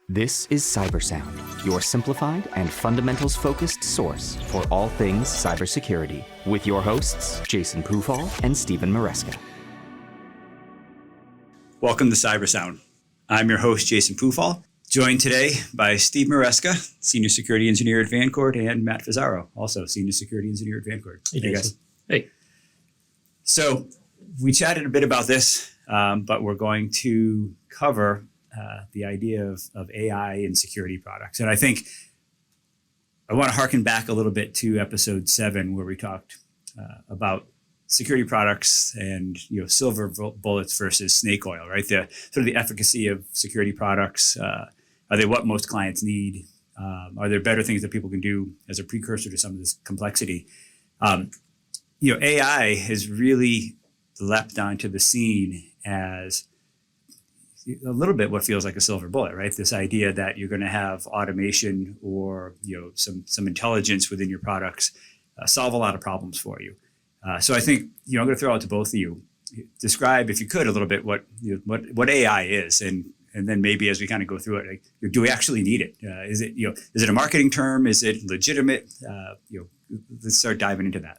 This is Cybersound, your simplified and fundamentals-focused source for all things cybersecurity, with your hosts, Jason Pufall and Stephen Maresca. Welcome to Cybersound. I'm your host, Jason Pufall, joined today by Steve Maresca, Senior Security Engineer at Vancord, and Matt Fusaro, also Senior Security Engineer at Vancord. Hey guys. Hey. So we chatted a bit about this, but we're going to cover the idea of AI in security products. And I think I want to harken back a little bit to episode 7, where we talked about security products and silver bullets versus snake oil, right? The sort of the efficacy of security products. Are they what most clients need? Are there better things that people can do as a precursor to some of this complexity? AI has really leapt onto the scene as a little bit what feels like a silver bullet, right? This idea that you're going to have automation or some intelligence within your products solve a lot of problems for you. So I think I'm going to throw out to both of you. Describe, if you could, a little bit what AI is, and then maybe as we kind of go through it, like, do we actually need it? Is it a marketing term? Is it legitimate? Let's start diving into that.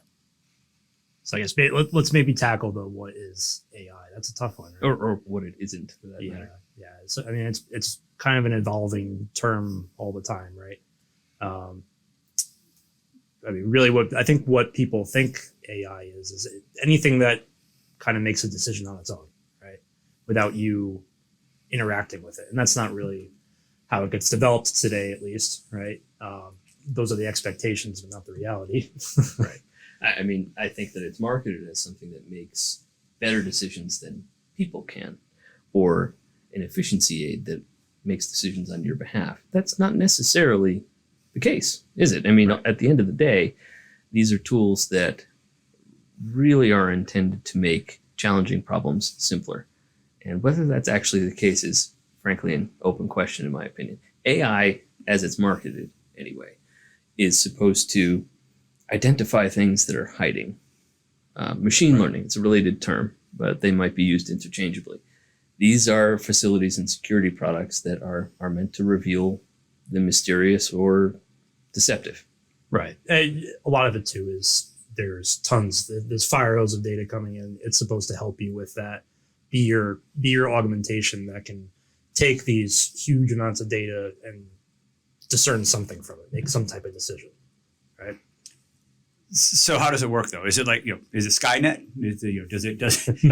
So I guess let's maybe tackle the what is AI. That's a tough one, right? or what it isn't for that matter. Yeah. So I mean, it's kind of an evolving term all the time, right? I mean, really, what people think AI is anything that kind of makes a decision on its own, right, without you interacting with it, and that's not really how it gets developed today, at least, right? Those are the expectations, but not the reality. Right. I mean, I think that it's marketed as something that makes better decisions than people can, or an efficiency aid that makes decisions on your behalf. That's not necessarily the case, is it? I mean, right. At the end of the day, these are tools that really are intended to make challenging problems simpler. And whether that's actually the case is, frankly, an open question, in my opinion. AI, as it's marketed anyway, is supposed to identify things that are hiding. Machine learning, it's a related term, but they might be used interchangeably. These are facilities and security products that are meant to reveal the mysterious or deceptive. Right. And a lot of it too is there's fire hose of data coming in. It's supposed to help you with that. Be your augmentation that can take these huge amounts of data and discern something from it, make some type of decision. Right. So how does it work though? Is it like, is it Skynet?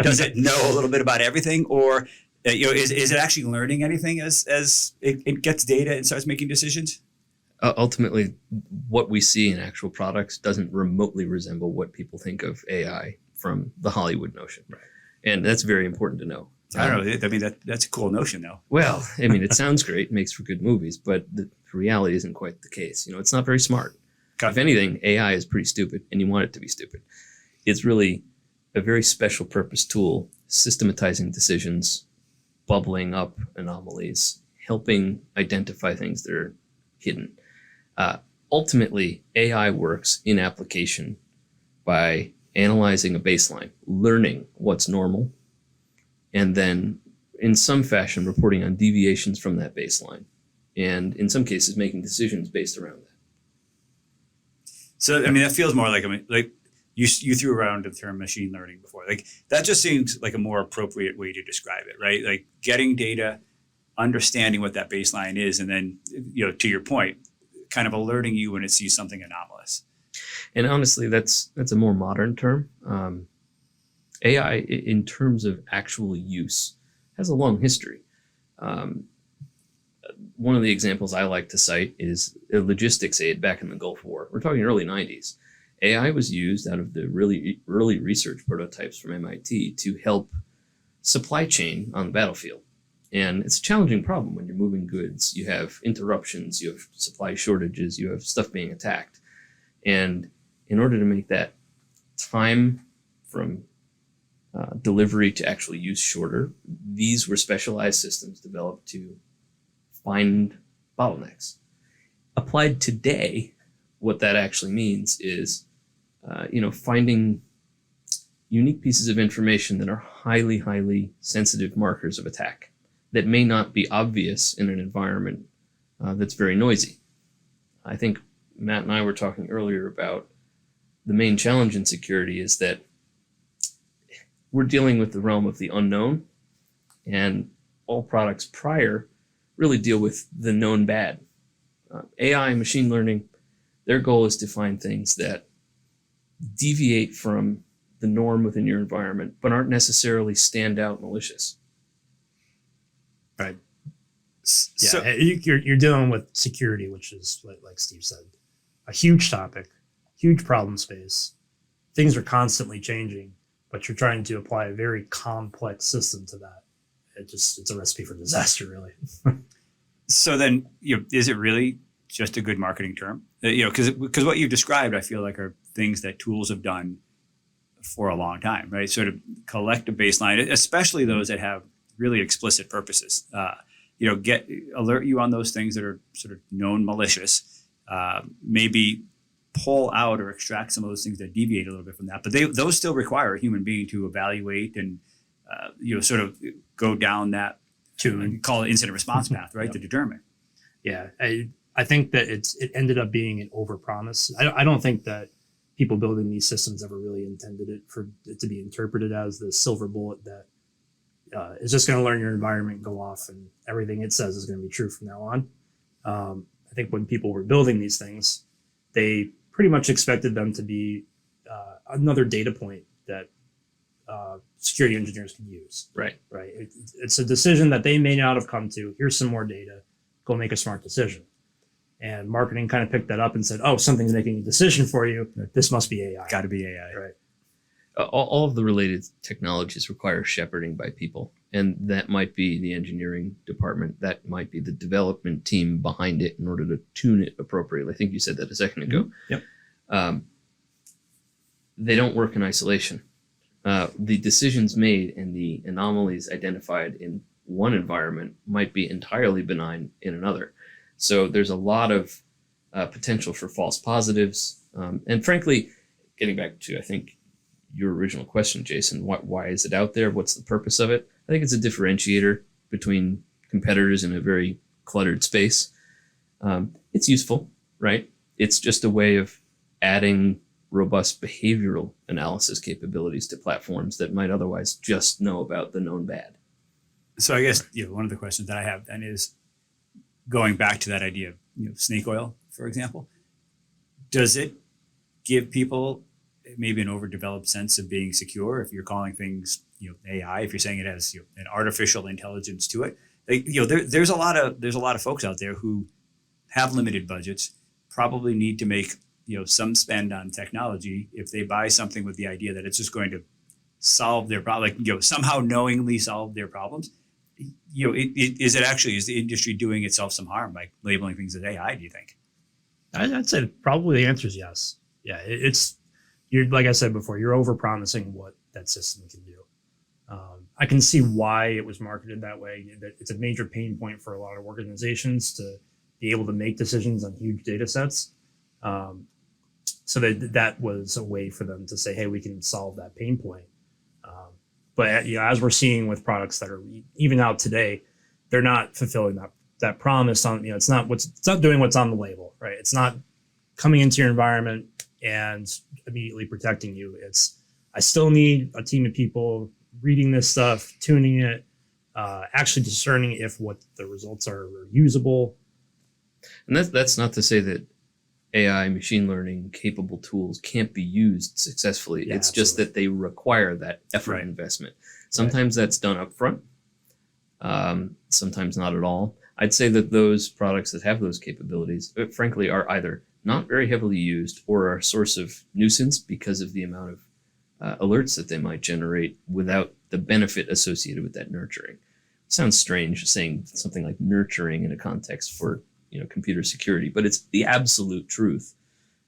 Does it know a little bit about everything, or is it actually learning anything as it gets data and starts making decisions? Ultimately, what we see in actual products doesn't remotely resemble what people think of AI from the Hollywood notion. Right. And that's very important to know. I don't know. I mean, that's a cool notion though. Well, I mean, it sounds great, makes for good movies, but the reality isn't quite the case. It's not very smart. If anything, AI is pretty stupid, and you want it to be stupid. It's really a very special purpose tool, systematizing decisions, bubbling up anomalies, helping identify things that are hidden. Ultimately, AI works in application by analyzing a baseline, learning what's normal, and then in some fashion reporting on deviations from that baseline, and in some cases making decisions based around that. So, I mean, that feels more like you threw around the term machine learning before. Like, that just seems like a more appropriate way to describe it, right? Like, getting data, understanding what that baseline is, and then, to your point, kind of alerting you when it sees something anomalous. And honestly, that's a more modern term. AI, in terms of actual use, has a long history. One of the examples I like to cite is a logistics aid back in the Gulf War. We're talking early 90s. AI was used out of the really early research prototypes from MIT to help supply chain on the battlefield. And it's a challenging problem when you're moving goods. You have interruptions, you have supply shortages, you have stuff being attacked. And in order to make that time from delivery to actual use shorter, these were specialized systems developed to find bottlenecks. Applied today, what that actually means is, finding unique pieces of information that are highly, highly sensitive markers of attack. that may not be obvious in an environment that's very noisy. I think Matt and I were talking earlier about the main challenge in security is that we're dealing with the realm of the unknown, and all products prior really deal with the known bad. AI, machine learning, their goal is to find things that deviate from the norm within your environment, but aren't necessarily standout malicious. Right. Yeah, So, you're dealing with security, which is like Steve said, a huge topic, huge problem space. Things are constantly changing, but you're trying to apply a very complex system to that. It's a recipe for disaster, really. so then, is it really just a good marketing term? Because what you've described, I feel like, are things that tools have done for a long time, right? Sort of collect a baseline, especially those that have really explicit purposes. Alert you on those things that are sort of known malicious. Maybe pull out or extract some of those things that deviate a little bit from that. But those still require a human being to evaluate and sort of go down that call it incident response path, right? Yep. To determine. Yeah, I think that it ended up being an overpromise. I don't think that people building these systems ever really intended it for it to be interpreted as the silver bullet that is just going to learn your environment, go off, and everything it says is going to be true from now on. I think when people were building these things, they pretty much expected them to be another data point that security engineers can use. Right. It's a decision that they may not have come to. Here's some more data. Go make a smart decision. And marketing kind of picked that up and said, oh, something's making a decision for you. This must be AI. Got to be AI. Right. All of the related technologies require shepherding by people. And that might be the engineering department. That might be the development team behind it in order to tune it appropriately. I think you said that a second ago. Yep. They don't work in isolation. The decisions made and the anomalies identified in one environment might be entirely benign in another. So there's a lot of potential for false positives. And frankly, getting back to, I think, your original question, Jason, why is it out there? What's the purpose of it? I think it's a differentiator between competitors in a very cluttered space. It's useful, right? It's just a way of adding robust behavioral analysis capabilities to platforms that might otherwise just know about the known bad. So I guess one of the questions that I have then is going back to that idea of snake oil, for example. Does it give people maybe an overdeveloped sense of being secure if you're calling things AI, if you're saying it has an artificial intelligence to it? There's a lot of folks out there who have limited budgets, probably need to make some spend on technology if they buy something with the idea that it's just going to solve their problem, somehow knowingly solve their problems. Is the industry doing itself some harm by labeling things as AI, do you think? I'd say probably the answer is yes. Yeah, you're like I said before, you're overpromising what that system can do. I can see why it was marketed that way. It's a major pain point for a lot of organizations to be able to make decisions on huge data sets. So that was a way for them to say, hey, we can solve that pain point. But as we're seeing with products that are even out today, they're not fulfilling that promise on, it's not doing what's on the label, right? It's not coming into your environment and immediately protecting you. I still need a team of people reading this stuff, tuning it, actually discerning if what the results are usable. And that's not to say that AI, machine learning capable tools can't be used successfully. Yeah, it's absolutely. just that they require that effort Right. investment. Sometimes that's done up front, sometimes not at all. I'd say that those products that have those capabilities, frankly, are either not very heavily used or are a source of nuisance because of the amount of alerts that they might generate without the benefit associated with that nurturing. It sounds strange saying something like nurturing in a context for computer security, but it's the absolute truth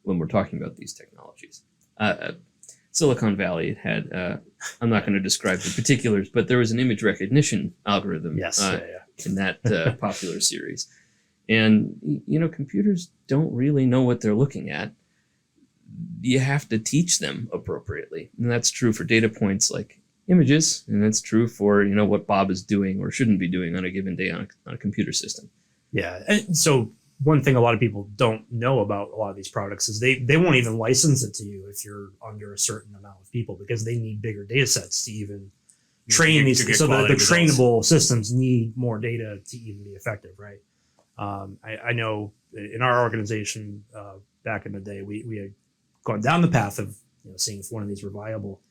when we're talking about these technologies. Silicon Valley had, I'm not going to describe the particulars, but there was an image recognition algorithm in that popular series. And, computers don't really know what they're looking at. You have to teach them appropriately. And that's true for data points like, images, and that's true for what Bob is doing or shouldn't be doing on a given day on a computer system. Yeah, and so one thing a lot of people don't know about a lot of these products is they won't even license it to you if you're under a certain amount of people, because they need bigger data sets to even train these. So the trainable systems need more data to even be effective, right? I know in our organization back in the day, we had gone down the path of seeing if one of these were viable,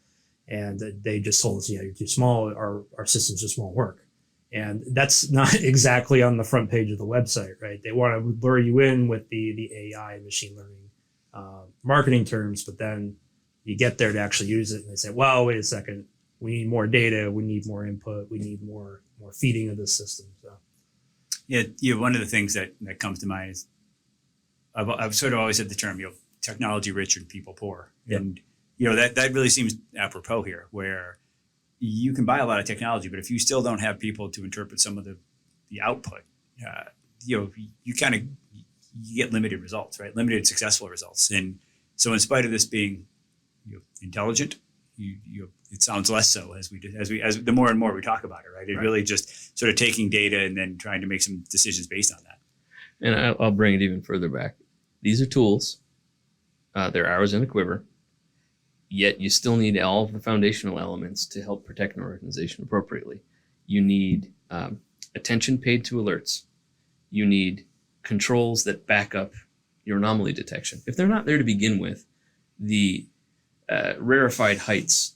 and they just told us, you're too small. Our systems just won't work. And that's not exactly on the front page of the website, right? They want to lure you in with the AI and machine learning marketing terms, but then you get there to actually use it, and they say, "Well, wait a second, we need more data, we need more input, we need more feeding of this system." So, yeah, one of the things that comes to mind is I've sort of always said the term, technology rich and people poor, Yep. and that really seems apropos here, where you can buy a lot of technology, but if you still don't have people to interpret some of the output, you get limited results, right? Limited successful results. And so, in spite of this being intelligent, it sounds less so as the more and more we talk about it, right? It really just sort of taking data and then trying to make some decisions based on that. And I'll bring it even further back. These are tools. They're arrows in a quiver. Yet you still need all of the foundational elements to help protect an organization appropriately. You need attention paid to alerts. You need controls that back up your anomaly detection. If they're not there to begin with, the rarefied heights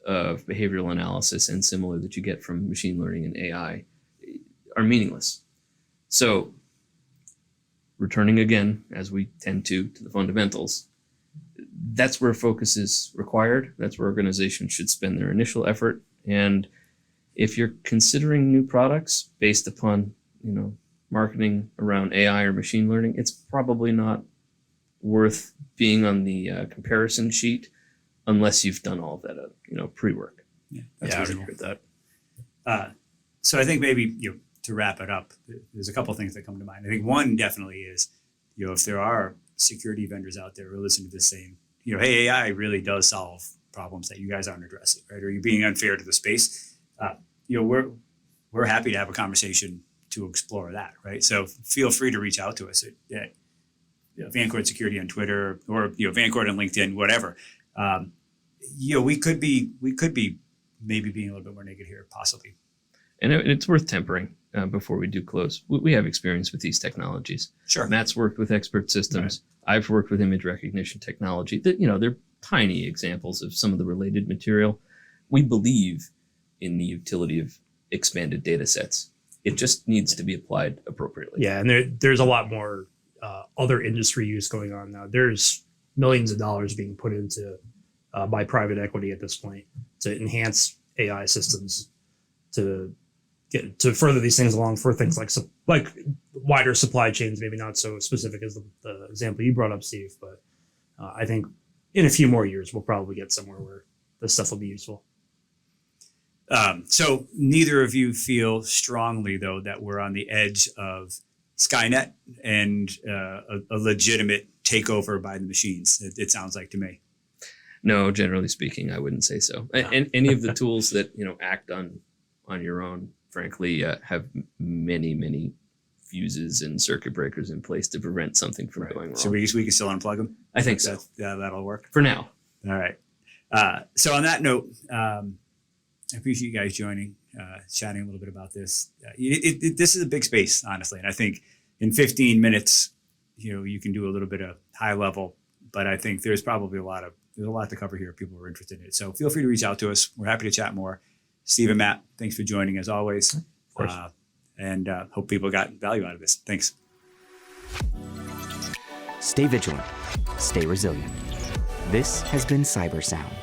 of behavioral analysis and similar that you get from machine learning and AI are meaningless. So, returning again, as we tend to the fundamentals, that's where focus is required. That's where organizations should spend their initial effort. And if you're considering new products based upon, marketing around AI or machine learning, it's probably not worth being on the comparison sheet unless you've done all of that, pre-work. Yeah, I would agree with that. So I think maybe to wrap it up, there's a couple of things that come to mind. I think one definitely is, if there are security vendors out there who are listening to this saying, hey, AI really does solve problems that you guys aren't addressing, right? Or you're being unfair to the space. We're happy to have a conversation to explore that, right? So feel free to reach out to us at Vancord Security on Twitter or Vancord on LinkedIn, whatever. We could be maybe being a little bit more naked here, possibly. And it's worth tempering before we do close. We have experience with these technologies. Sure. Matt's worked with expert systems. Right. I've worked with image recognition technology. They're tiny examples of some of the related material. We believe in the utility of expanded data sets. It just needs to be applied appropriately. Yeah, and there's a lot more other industry use going on now. There's millions of dollars being put into by private equity at this point to enhance AI systems to further these things along for things like wider supply chains, maybe not so specific as the example you brought up, Steve, but I think in a few more years, we'll probably get somewhere where this stuff will be useful. So neither of you feel strongly, though, that we're on the edge of Skynet and a legitimate takeover by the machines, it sounds like to me. No, generally speaking, I wouldn't say so. No. And any of the tools that act on your own, frankly, have many fuses and circuit breakers in place to prevent something from going wrong. So we can still unplug them? I think so. That'll work? For now. All right. So on that note, I appreciate you guys joining, chatting a little bit about this. This is a big space, honestly. And I think in 15 minutes, you can do a little bit of high level, but I think there's probably a lot to cover here if people are interested in it. So feel free to reach out to us. We're happy to chat more. Steve and Matt, thanks for joining as always. Of course. And hope people got value out of this. Thanks. Stay vigilant. Stay resilient. This has been Cyber Sound.